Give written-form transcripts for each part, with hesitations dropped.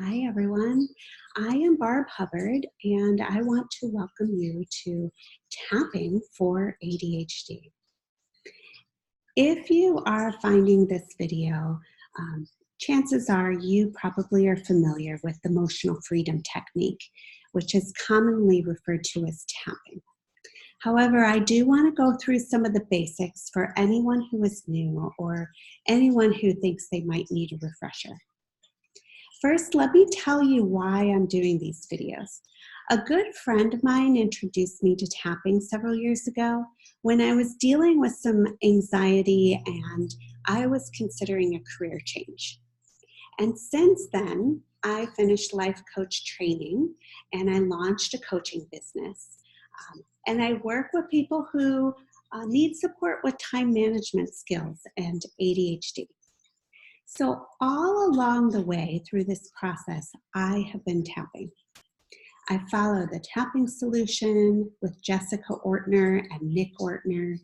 Hi, everyone. I am Barb Hubbard, and I want to welcome you to Tapping for ADHD. If you are finding this video, chances are you probably are familiar with the emotional freedom technique, which is commonly referred to as tapping. However, I do want to go through some of the basics for anyone who is new or anyone who thinks they might need a refresher. First, let me tell you why I'm doing these videos. A good friend of mine introduced me to tapping several years ago when I was dealing with some anxiety and I was considering a career change. And since then, I finished life coach training and I launched a coaching business. And I work with people who need support with time management skills and ADHD. So all along the way through this process, I have been tapping. I follow the tapping solution with Jessica Ortner and Nick Ortner.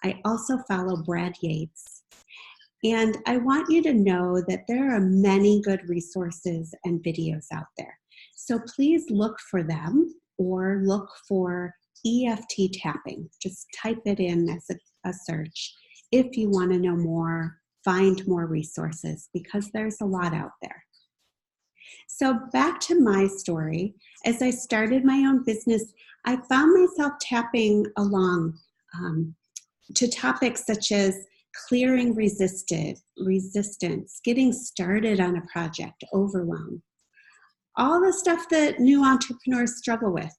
I also follow Brad Yates. And I want you to know that there are many good resources and videos out there. So please look for them or look for EFT tapping. Just type it in as a search if you want to know more. Find more resources because there's a lot out there. So back to my story. As I started my own business, I found myself tapping along to topics such as clearing resistance, getting started on a project, overwhelm, all the stuff that new entrepreneurs struggle with.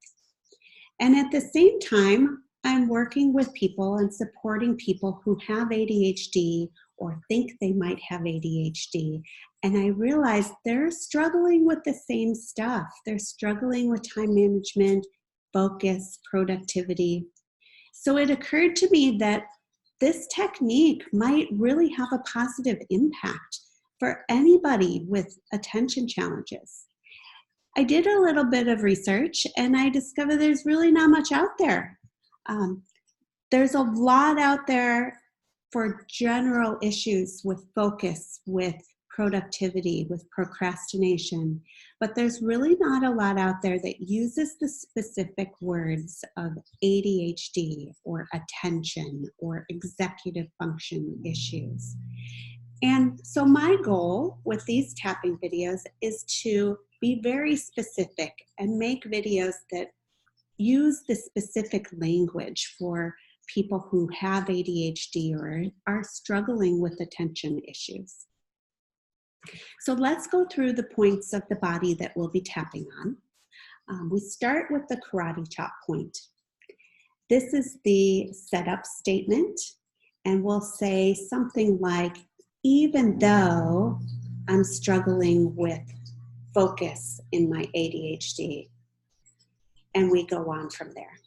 And at the same time, I'm working with people and supporting people who have ADHD or think they might have ADHD. And I realized they're struggling with the same stuff. They're struggling with time management, focus, productivity. So it occurred to me that this technique might really have a positive impact for anybody with attention challenges. I did a little bit of research and I discovered there's really not much out there. There's a lot out there for general issues with focus, with productivity, with procrastination, but there's really not a lot out there that uses the specific words of ADHD or attention or executive function issues. And so my goal with these tapping videos is to be very specific and make videos that use the specific language for people who have ADHD or are struggling with attention issues. So let's go through the points of the body that we'll be tapping on. We start with the karate chop point. This is the setup statement, and we'll say something like, even though I'm struggling with focus in my ADHD, and we go on from there.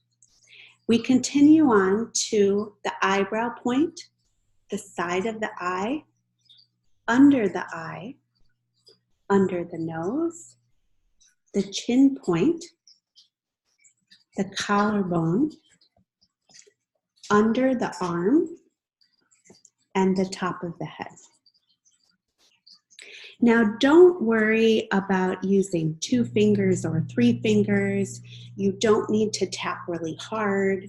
We continue on to the eyebrow point, the side of the eye, under the nose, the chin point, the collarbone, under the arm, and the top of the head. Now, don't worry about using 2 fingers or 3 fingers. You don't need to tap really hard.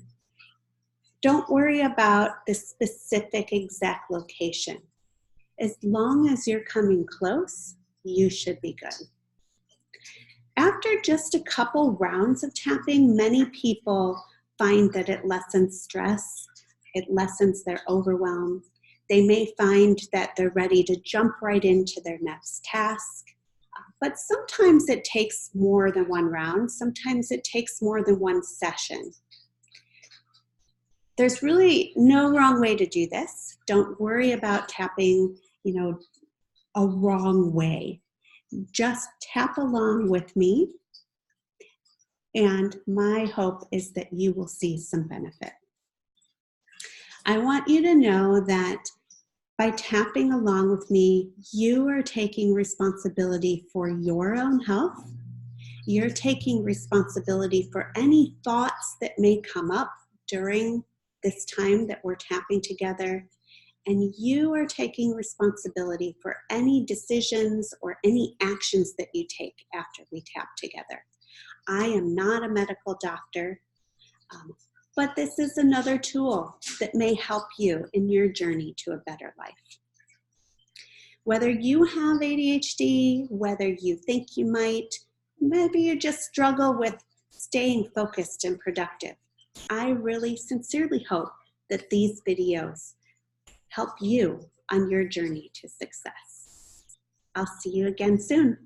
Don't worry about the specific exact location. As long as you're coming close, you should be good. After just a couple rounds of tapping, many people find that it lessens stress, it lessens their overwhelm. They may find that they're ready to jump right into their next task, but sometimes it takes more than 1 round. Sometimes it takes more than 1 session. There's really no wrong way to do this. Don't worry about tapping, a wrong way. Just tap along with me, and my hope is that you will see some benefit. I want you to know that by tapping along with me, you are taking responsibility for your own health. You're taking responsibility for any thoughts that may come up during this time that we're tapping together. and you are taking responsibility for any decisions or any actions that you take after we tap together. I am not a medical doctor, but this is another tool that may help you in your journey to a better life. Whether you have ADHD, whether you think you might, maybe you just struggle with staying focused and productive, I really sincerely hope that these videos help you on your journey to success. I'll see you again soon.